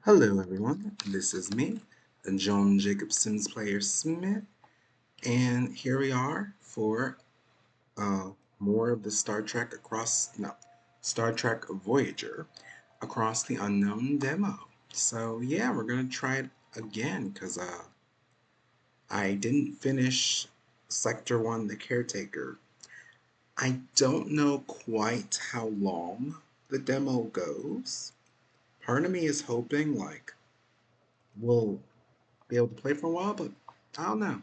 Hello everyone, this is me, John Jacob Sims Player Smith, and here we are for uh, more of the Star Trek Voyager Across the Unknown demo. So yeah, we're gonna try it again because I didn't finish Sector 1, The Caretaker. I don't know quite how long the demo goes. Part of me is hoping we'll be able to play for a while, but I don't know.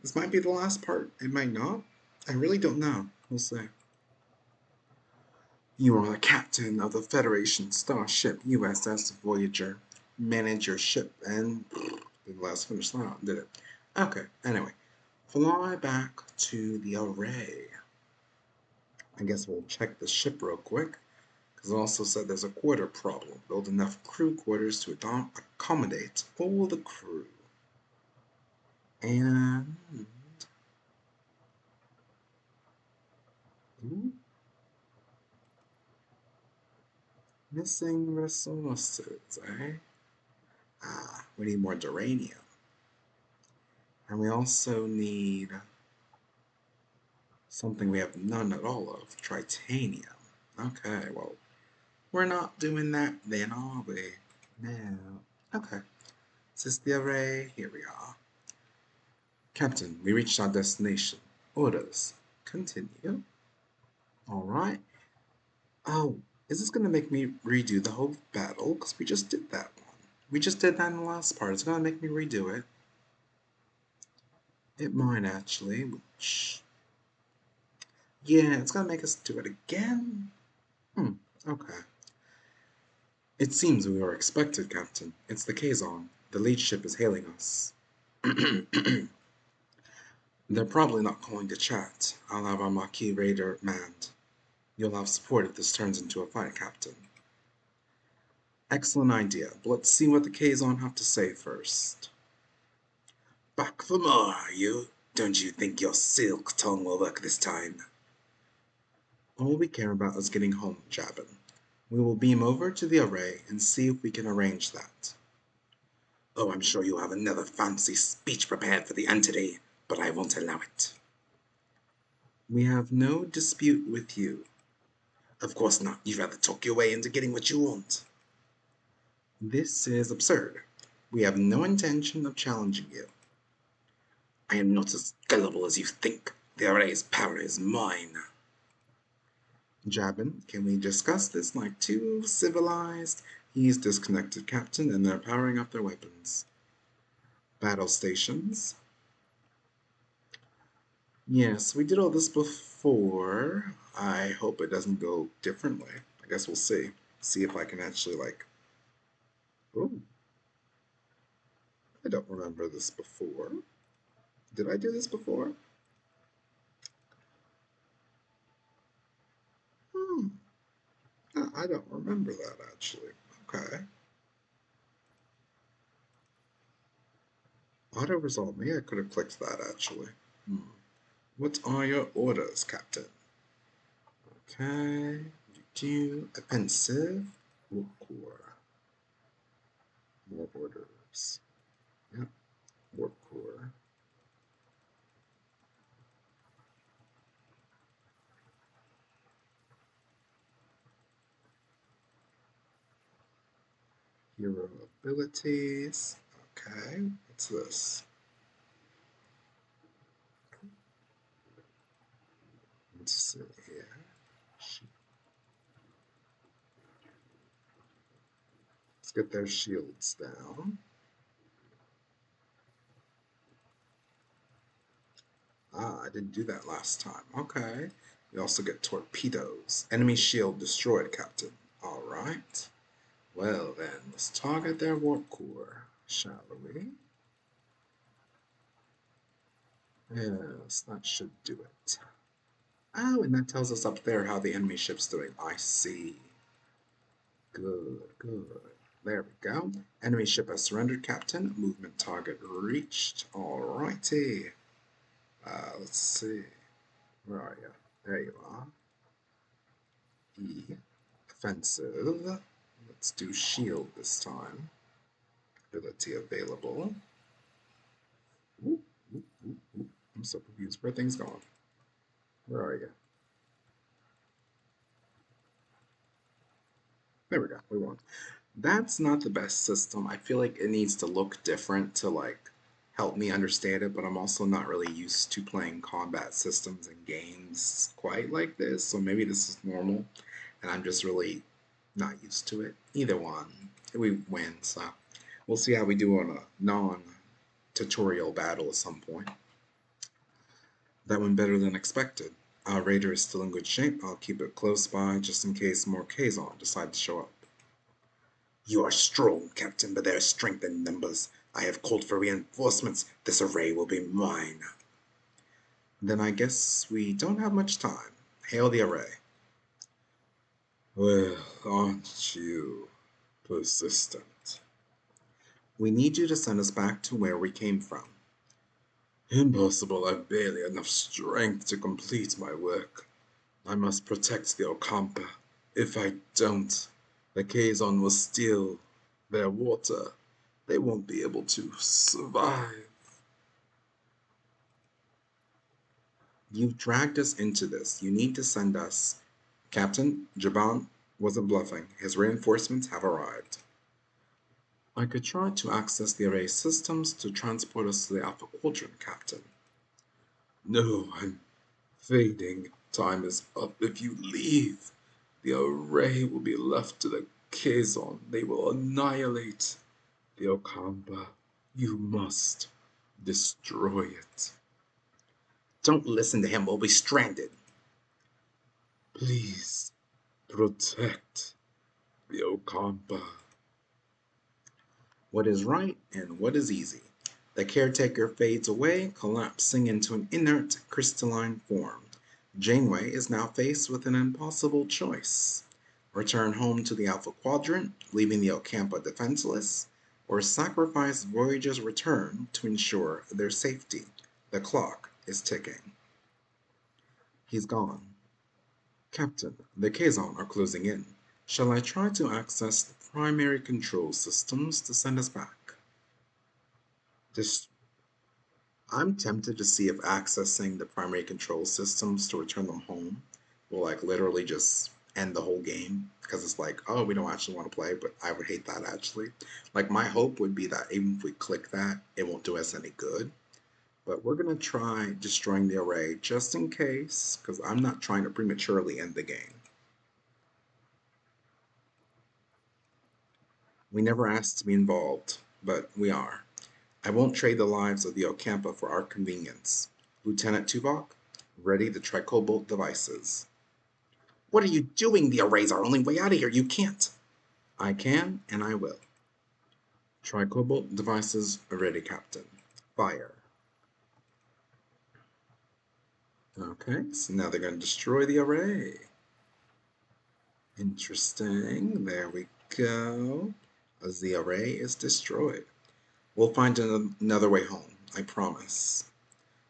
This might be the last part. It might not. I really don't know. We'll see. You are the captain of the Federation starship USS Voyager. Manage your ship and didn't last finish that, did it? Okay, anyway. Fly back to the array. I guess we'll check the ship real quick, because it also said there's a quarter problem. Build enough crew quarters to accommodate all the crew. And ooh, missing resources, eh? We need more duranium. And we also need something we have none at all of, tritanium. Okay, well, we're not doing that then, are we? No. Okay. Is this the array? Here we are. Captain, we reached our destination. Orders. Continue. Alright. Oh, is this gonna make me redo the whole battle? Because we just did that one. We just did that in the last part. It's gonna make me redo it. It might actually, which... Yeah, it's gonna make us do it again? Okay. It seems we were expected, Captain. It's the Kazon. The lead ship is hailing us. They're probably not calling to chat. I'll have our Maquis Raider manned. You'll have support if this turns into a fight, Captain. Excellent idea, but let's see what the Kazon have to say first. Back for more, are you? Don't you think your silk tongue will work this time? All we care about is getting home, Jabin. We will beam over to the array and see if we can arrange that. Oh, I'm sure you have another fancy speech prepared for the entity, but I won't allow it. We have no dispute with you. Of course not. You'd rather talk your way into getting what you want. This is absurd. We have no intention of challenging you. I am not as gullible as you think. The array's power is mine. Jabin, can we discuss this like two civilized? He's disconnected, Captain, and they're powering up their weapons. Battle stations. Yes, we did all this before. I hope it doesn't go differently. I guess we'll see. See if I can actually, like... Oh, I don't remember this before. Did I do this before? Hmm. No, I don't remember that, actually. Okay. Auto-resolve me? I could have clicked that, actually. What are your orders, Captain? Okay. Offensive. War core. More orders. Yep. Warp core. Hero abilities. Okay. What's this? Let's see here. Let's get their shields down. Ah, I didn't do that last time. Okay. We also get torpedoes. Enemy shield destroyed, Captain. Alright. Well then, let's target their warp core, shall we? Yes, that should do it. Oh, and that tells us up there how the enemy ship's doing. I see. Good, good. There we go. Enemy ship has surrendered, Captain. Movement target reached. Alrighty. Let's see. Where are you? There you are. E. Offensive. Let's do shield this time. Ability available. Ooh, ooh, ooh, ooh. I'm so confused. Where are things going? Where are you? There we go. We won. That's not the best system. I feel like it needs to look different to like help me understand it, but I'm also not really used to playing combat systems and games quite like this. So maybe this is normal and I'm just really not used to it. Either one. We win, so we'll see how we do on a non-tutorial battle at some point. That went better than expected. Our raider is still in good shape. I'll keep it close by just in case more Kazon decide to show up. You are strong, Captain, but there is strength in numbers. I have called for reinforcements. This array will be mine. Then I guess we don't have much time. Hail the array. Well, aren't you persistent? We need you to send us back to where we came from. Impossible. I've barely enough strength to complete my work. I must protect the Okampa. If I don't, the Kazon will steal their water. They won't be able to survive. You've dragged us into this. You need to send us. Captain, Jaban wasn't bluffing. His reinforcements have arrived. I could try to access the array systems to transport us to the Alpha Quadrant, Captain. No, I'm fading. Time is up. If you leave, the array will be left to the Kazon. They will annihilate the Okampa. You must destroy it. Don't listen to him. We'll be stranded. Please protect the Okampa. What is right and what is easy? The caretaker fades away, collapsing into an inert crystalline form. Janeway is now faced with an impossible choice. Return home to the Alpha Quadrant, leaving the Okampa defenseless, or sacrifice Voyager's return to ensure their safety. The clock is ticking. He's gone. Captain, the Kazon are closing in. Shall I try to access the primary control systems to send us back? This I'm tempted to see if accessing the primary control systems to return them home will like literally just end the whole game because it's like, oh, we don't actually want to play, but I would hate that actually. Like my hope would be that even if we click that, it won't do us any good. But we're gonna try destroying the array just in case, because I'm not trying to prematurely end the game. We never asked to be involved, but we are. I won't trade the lives of the Okampa for our convenience. Lieutenant Tuvok, ready the Tricobalt devices. What are you doing? The array's our only way out of here. You can't. I can, and I will. Tricobalt devices ready, Captain. Fire. Okay, so now they're going to destroy the array. Interesting. There we go. As the array is destroyed. We'll find another way home, I promise.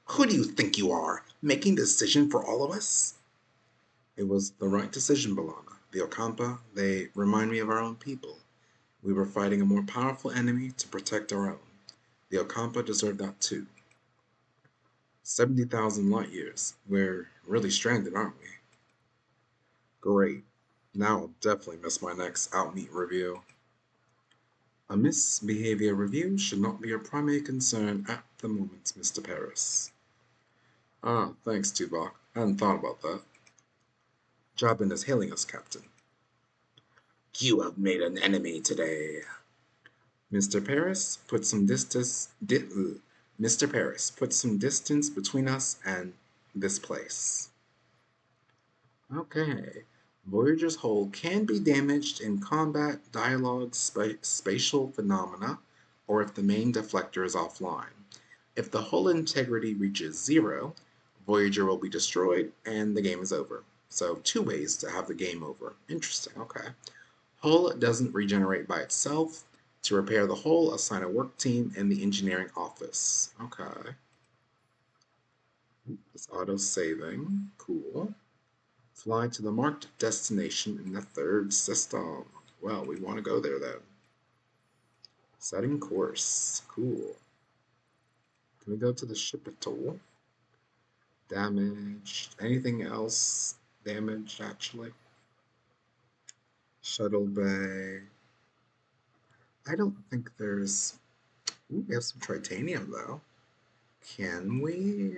Who do you think you are, making the decision for all of us? It was the right decision, Balana. The Okampa, they remind me of our own people. We were fighting a more powerful enemy to protect our own. The Okampa deserve that too. 70,000 light years. We're really stranded, aren't we? Great. Now I'll definitely miss my next Outmeet review. A misbehavior review should not be your primary concern at the moment, Mr. Paris. Ah, thanks, Tuvok. I hadn't thought about that. Jabin is hailing us, Captain. You have made an enemy today. Mr. Paris, put some distance. Mr. Paris, put some distance between us and this place. Okay. Voyager's hull can be damaged in combat, dialogue, spatial phenomena, or if the main deflector is offline. If the hull integrity reaches 0, Voyager will be destroyed and the game is over. So 2 ways to have the game over. Interesting, okay. Hull doesn't regenerate by itself. To repair the hull, assign a work team in the engineering office. Okay. It's auto-saving. Cool. Fly to the marked destination in the 3rd system. Well, we want to go there then. Setting course. Cool. Can we go to the ship tool? Damaged. Anything else damaged, actually? Shuttle bay. I don't think there's... Ooh, we have some titanium, though. Can we?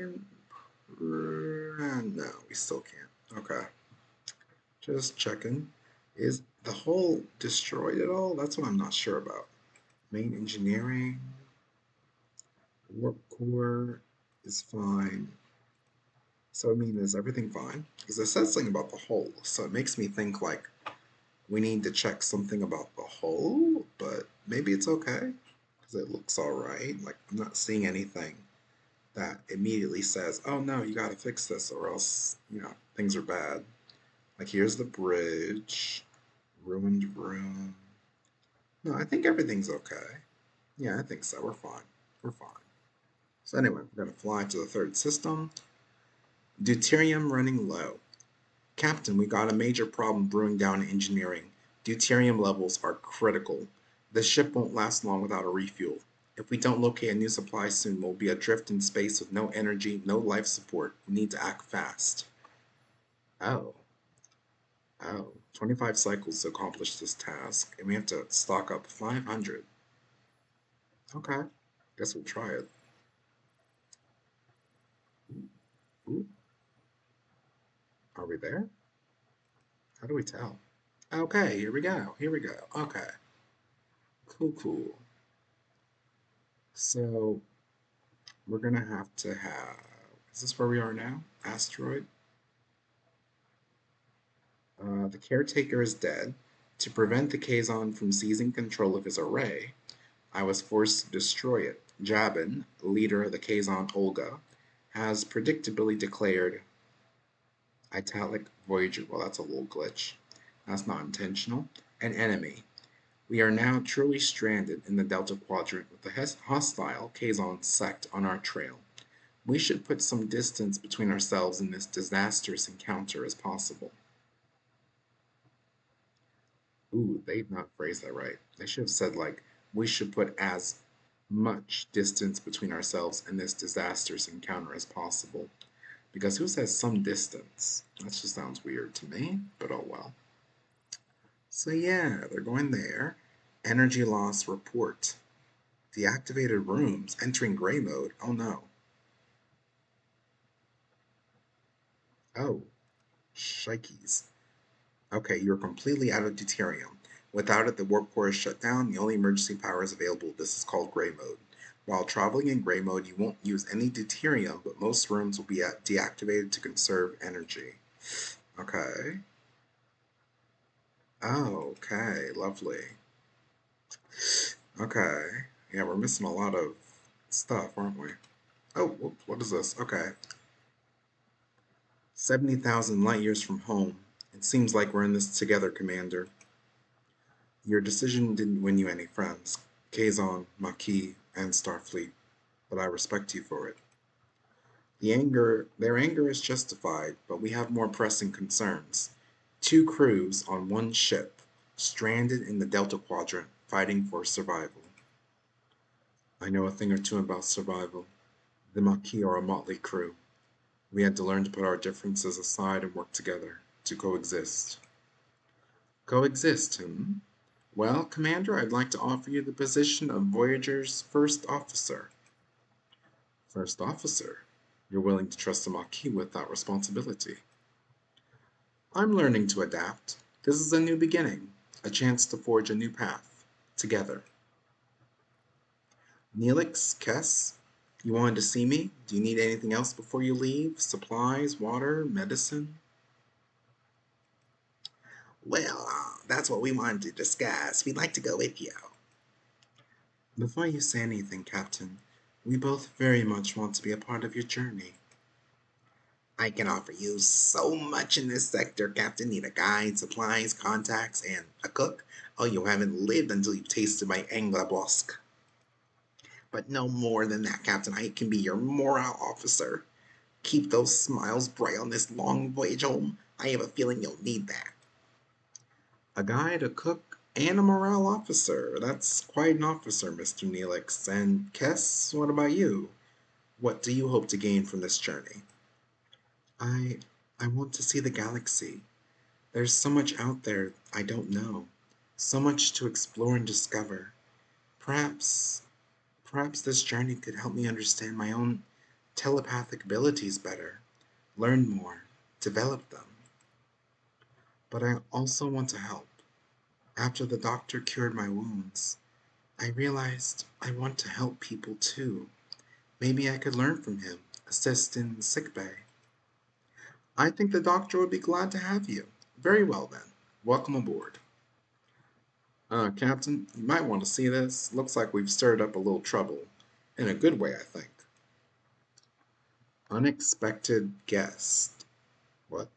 No, we still can't. Okay. Just checking. Is the hull destroyed at all? That's what I'm not sure about. Main engineering. Warp core is fine. So, I mean, is everything fine? Because it says something about the hull, so it makes me think, like, we need to check something about the hull, but maybe it's okay, because it looks alright. Like, I'm not seeing anything that immediately says, oh no, you gotta fix this, or else, things are bad. Like, here's the bridge, ruined room. No, I think everything's okay. Yeah, I think so. We're fine. We're fine. So, anyway, we're gonna fly to the third system. Deuterium running low. Captain, we got a major problem brewing down in engineering. Deuterium levels are critical. The ship won't last long without a refuel. If we don't locate a new supply soon, we'll be adrift in space with no energy, no life support. We need to act fast. Oh. Oh. 25 cycles to accomplish this task, and we have to stock up 500. Okay. Guess we'll try it. Ooh. Are we there? How do we tell? Okay, here we go. Here we go. Okay. Cool, cool. So, we're gonna have to have. Is this where we are now? Asteroid? The caretaker is dead. To prevent the Kazon from seizing control of his array, I was forced to destroy it. Jabin, leader of the Kazon Olga, has predictably declared italic Voyager. Well, that's a little glitch. That's not intentional. An enemy. We are now truly stranded in the Delta Quadrant with the hostile Kazon sect on our trail. We should put some distance between ourselves and this disastrous encounter as possible. Ooh, they've not phrased that right. They should have said, like, we should put as much distance between ourselves and this disastrous encounter as possible. Because who says some distance? That just sounds weird to me, but oh well. So yeah, they're going there. Energy loss report. Deactivated rooms. Entering gray mode. Oh no. Oh, shikes. Okay, you're completely out of deuterium. Without it, the warp core is shut down. The only emergency power is available. This is called gray mode. While traveling in gray mode, you won't use any deuterium, but most rooms will be deactivated to conserve energy. Okay. Oh, okay, lovely. Okay. Yeah, we're missing a lot of stuff, aren't we? Oh, whoops, what is this? Okay. 70,000 light years from home. It seems like we're in this together, Commander. Your decision didn't win you any friends, Kazon, Maquis, and Starfleet, but I respect you for it. Their anger is justified, but we have more pressing concerns. Two crews on one ship, stranded in the Delta Quadrant, fighting for survival. I know a thing or two about survival. The Maquis are a motley crew. We had to learn to put our differences aside and work together, to coexist. Coexist, hmm? Well, Commander, I'd like to offer you the position of Voyager's first officer. First officer? You're willing to trust a Maquis with that responsibility. I'm learning to adapt. This is a new beginning, a chance to forge a new path, together. Neelix, Kess, you wanted to see me? Do you need anything else before you leave? Supplies, water, medicine? Well, that's what we wanted to discuss. We'd like to go with you. Before you say anything, Captain, we both very much want to be a part of your journey. I can offer you so much in this sector, Captain. Need a guide, supplies, contacts, and a cook. Oh, you haven't lived until you've tasted my Anglabosque. But no more than that, Captain. I can be your morale officer. Keep those smiles bright on this long voyage home. I have a feeling you'll need that. A guide, a cook, And a morale officer. That's quite an officer, Mr. Neelix. And Kess, what about you? What do you hope to gain from this journey? I I want to see the galaxy. There's so much out there I don't know. So much to explore and discover. Perhaps perhaps this journey could help me understand my own telepathic abilities better, learn more, develop them. But I also want to help. After the doctor cured my wounds, I realized I want to help people too. Maybe I could learn from him, assist in sickbay. I think the doctor would be glad to have you. Very well then. Welcome aboard. Captain, you might want to see this. Looks like we've stirred up a little trouble. In a good way, I think. Unexpected guest. What?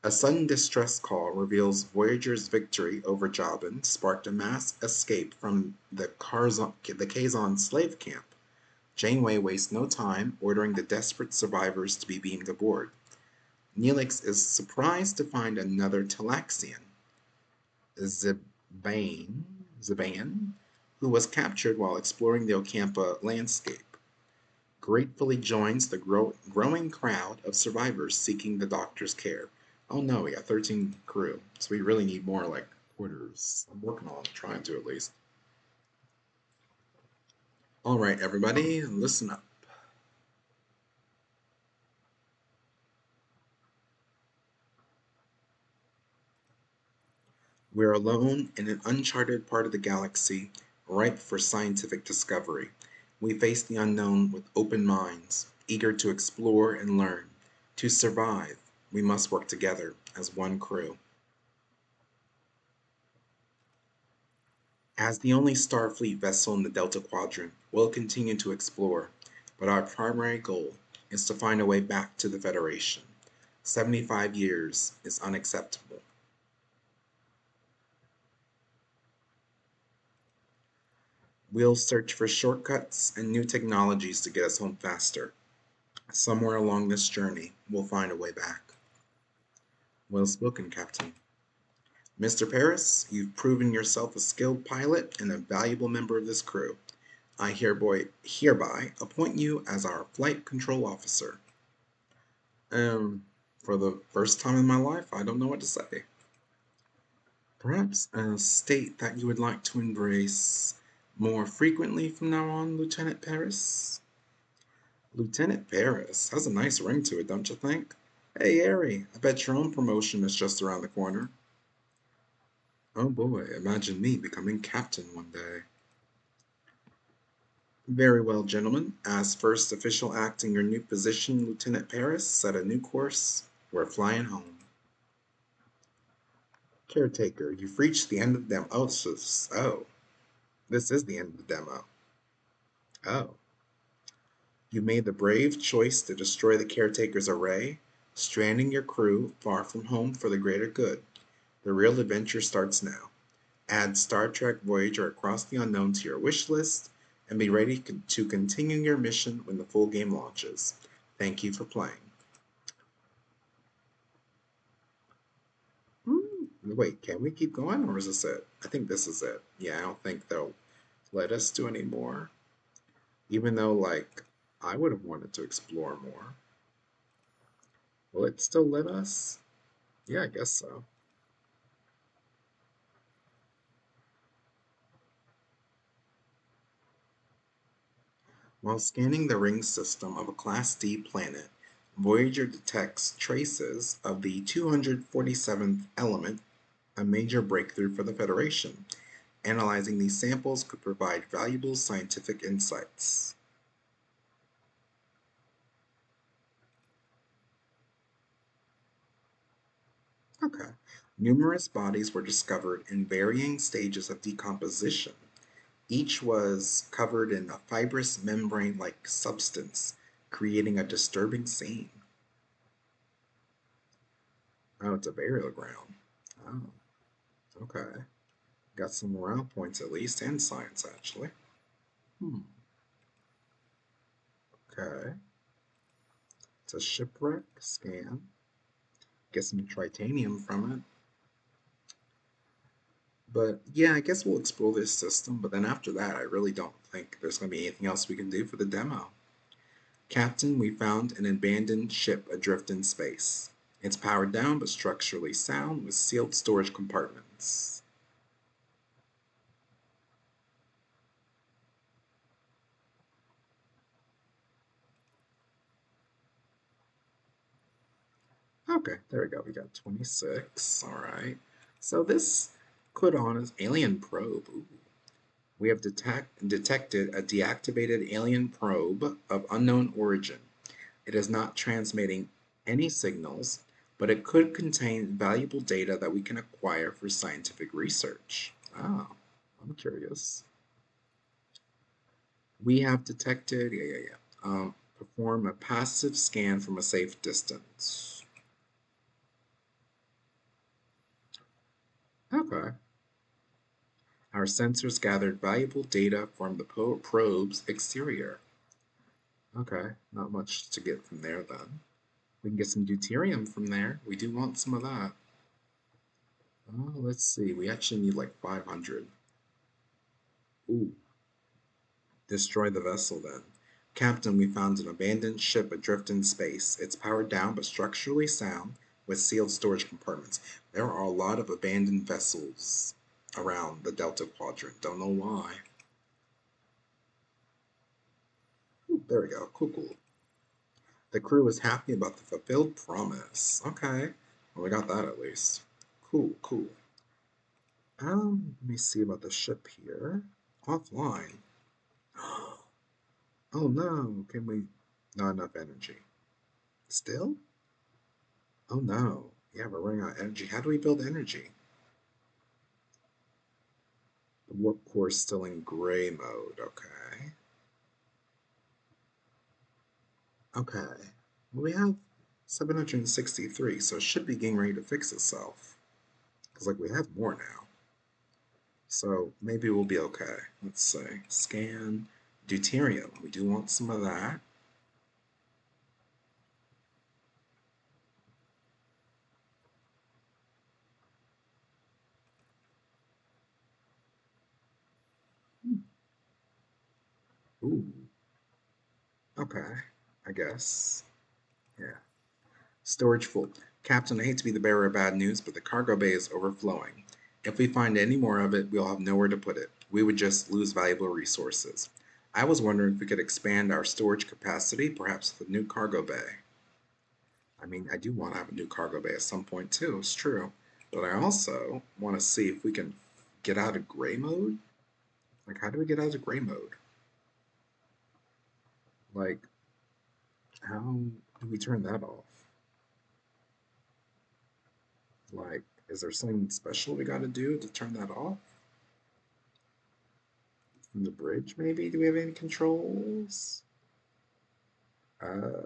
A sudden distress call reveals Voyager's victory over Jabin sparked a mass escape from the Kazon slave camp. Janeway wastes no time ordering the desperate survivors to be beamed aboard. Neelix is surprised to find another Talaxian, Zibane, Ziban, who was captured while exploring the Ocampa landscape. Gratefully joins the growing crowd of survivors seeking the doctor's care. Oh no, we got 13 crew, so we really need more like quarters. I'm working on it, trying to at least. All right, everybody, listen up. We're alone in an uncharted part of the galaxy, ripe for scientific discovery. We face the unknown with open minds, eager to explore and learn. To survive, we must work together as one crew. As the only Starfleet vessel in the Delta Quadrant, we'll continue to explore, but our primary goal is to find a way back to the Federation. 75 years is unacceptable. We'll search for shortcuts and new technologies to get us home faster. Somewhere along this journey, we'll find a way back. Well spoken, Captain. Mr. Paris, you've proven yourself a skilled pilot and a valuable member of this crew. I hereby appoint you as our flight control officer. For the first time in my life, I don't know what to say. Perhaps a state that you would like to embrace more frequently from now on, Lieutenant Paris? Lieutenant Paris has a nice ring to it, don't you think? Hey, Harry, I bet your own promotion is just around the corner. Oh boy, imagine me becoming captain one day. Very well, gentlemen. As first official act in your new position, Lieutenant Paris, set a new course. We're flying home. Caretaker, you've reached the end of the demo. This is the end of the demo. Oh. You made the brave choice to destroy the Caretaker's array, stranding your crew far from home for the greater good. The real adventure starts now. Add Star Trek Voyager Across the Unknown to your wish list, and be ready to continue your mission when the full game launches. Thank you for playing. Wait, can we keep going, or is this it? I think this is it. Yeah, I don't think they'll let us do any more. Even though, like, I would have wanted to explore more. Will it still let us? Yeah, I guess so. While scanning the ring system of a Class D planet, Voyager detects traces of the 247th element, a major breakthrough for the Federation. Analyzing these samples could provide valuable scientific insights. Okay. Numerous bodies were discovered in varying stages of decomposition. Each was covered in a fibrous membrane like substance, creating a disturbing scene. Oh, it's a burial ground. Oh, okay. Got some morale points at least, and science actually. Hmm. Okay. It's a shipwreck scan. Get some tritanium from it. But yeah, I guess we'll explore this system, but then after that, I really don't think there's going to be anything else we can do for the demo. Captain, we found an abandoned ship adrift in space. It's powered down but structurally sound with sealed storage compartments. Okay, there we go. We got 26. All right. So this put on is alien probe. Ooh. We have detected a deactivated alien probe of unknown origin. It is not transmitting any signals, but it could contain valuable data that we can acquire for scientific research. Ah, I'm curious. We have detected, perform a passive scan from a safe distance. Okay. Our sensors gathered valuable data from the probe's exterior. Okay, not much to get from there then. We can get some deuterium from there. We do want some of that. Oh, let's see. We actually need like 500. Ooh, destroy the vessel then. Captain, we found an abandoned ship adrift in space. It's powered down but structurally sound with sealed storage compartments. There are a lot of abandoned vessels around the Delta Quadrant. Don't know why. Ooh, there we go. Cool, cool. The crew is happy about the fulfilled promise. Okay. Well, we got that at least. Cool, cool. Let me see about the ship here. Offline. Oh no, can we? Not enough energy. Still? Oh no. Yeah, we're running out of energy. How do we build energy? The warp core is still in gray mode. Okay. Okay. Well, we have 763, so it should be getting ready to fix itself. Because, like, we have more now. So maybe we'll be okay. Let's say scan deuterium. We do want some of that. Ooh, okay. I guess. Yeah. Storage full. Captain, I hate to be the bearer of bad news, but the cargo bay is overflowing. If we find any more of it, we'll have nowhere to put it. We would just lose valuable resources. I was wondering if we could expand our storage capacity, perhaps with a new cargo bay. I mean, I do want to have a new cargo bay at some point too, it's true. But I also want to see if we can get out of gray mode. Like, how do we get out of gray mode? Like, how do we turn that off? Like, is there something special we got to do to turn that off? From the bridge, maybe? Do we have any controls? Uh,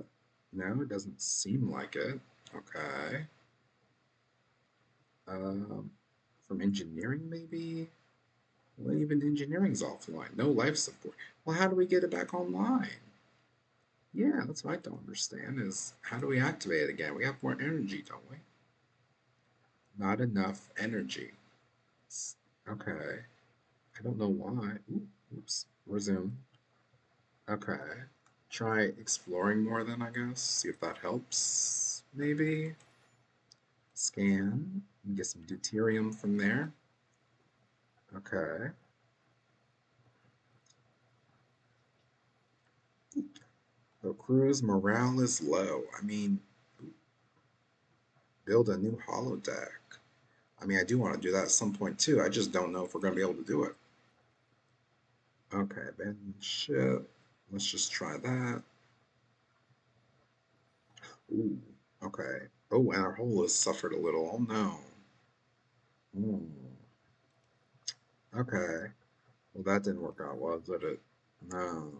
no, it doesn't seem like it. Okay. Um, from engineering, maybe? Well, even engineering's offline. No life support. Well, how do we get it back online? Yeah, that's what I don't understand is how do we activate it again? We have more energy, don't we? Not enough energy. Okay. I don't know why. Ooh, oops. Resume. Okay. Try exploring more then, I guess. See if that helps. Maybe. Scan. Get some deuterium from there. Okay. The crew's morale is low. I mean, build a new holodeck. I mean, I do want to do that at some point too. I just don't know if we're going to be able to do it. Okay, abandoned ship. Let's just try that. Ooh, okay. Oh, and our hull has suffered a little. Oh no. Hmm. Okay. Well, that didn't work out well, did it? No.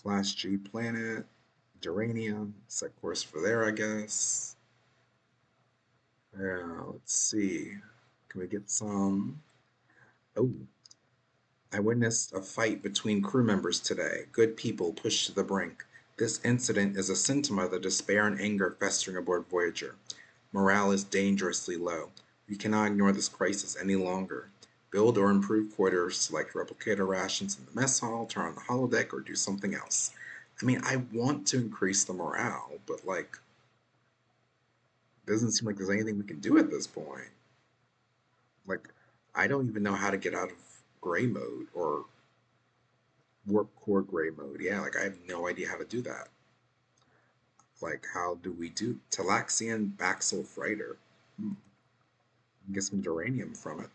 Class G planet, Duranium. Set course for there, I guess. Yeah, let's see. Can we get some? Oh, I witnessed a fight between crew members today. Good people pushed to the brink. This incident is a symptom of the despair and anger festering aboard Voyager. Morale is dangerously low. We cannot ignore this crisis any longer. Build or improve quarters, select replicator rations in the mess hall, turn on the holodeck, or do something else. I mean, I want to increase the morale, but like, doesn't seem like there's anything we can do at this point. Like, I don't even know how to get out of gray mode or warp core gray mode. Yeah, like I have no idea how to do that. Like, how do we do Talaxian Baxel Freighter? Hmm, get some uranium from it.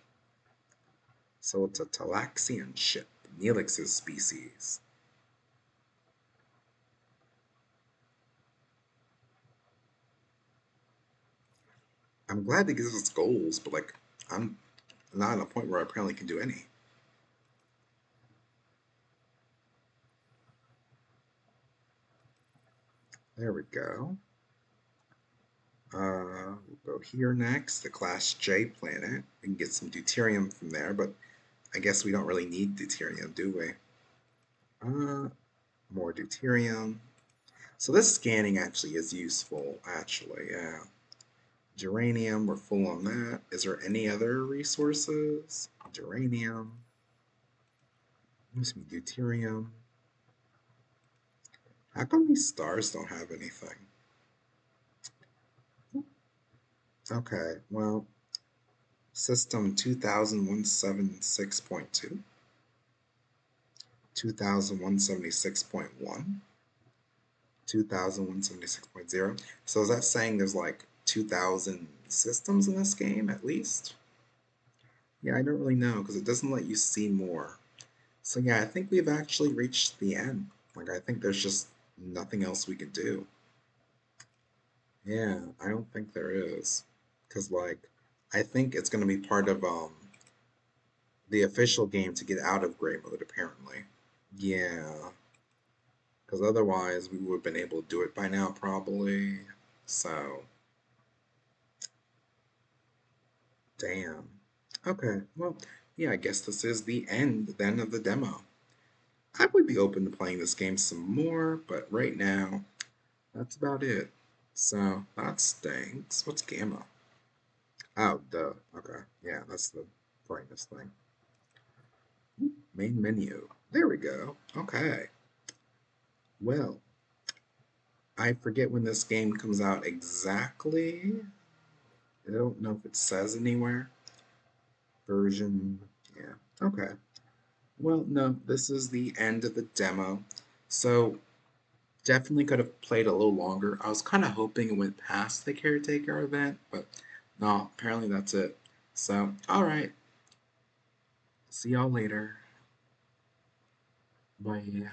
So it's a Talaxian ship, Neelix's species. I'm glad it gives us goals, but like, I'm not at a point where I apparently can do any. There we go. We'll go here next, the Class J planet. We can get some deuterium from there, but I guess we don't really need deuterium, do we? More deuterium. So this scanning actually is useful, actually, yeah. Geranium, we're full on that. Is there any other resources? Geranium. Use me deuterium. How come these stars don't have anything? Okay, well, system 2176.2, 2176.1, 2176.0. So is that saying there's like 2000 systems in this game at least? Yeah, I don't really know because it doesn't let you see more. So yeah, I think we've actually reached the end. Like I think there's just nothing else we could do. Yeah, I don't think there is. Cause like I think it's gonna be part of the official game to get out of gray mode apparently. Yeah, because otherwise we would have been able to do it by now probably. So damn. Okay, well, yeah, I guess this is the end then of the demo. I would be open to playing this game some more, but right now that's about it. So that stinks. What's gamma? Oh, duh. Okay. Yeah, that's the brightness thing. Main menu. There we go. Okay. Well, I forget when this game comes out exactly. I don't know if it says anywhere. Version. Yeah. Okay. Well, no, this is the end of the demo. So definitely could have played a little longer. I was kind of hoping it went past the caretaker event, but no, apparently that's it. So, all right. See y'all later. Bye.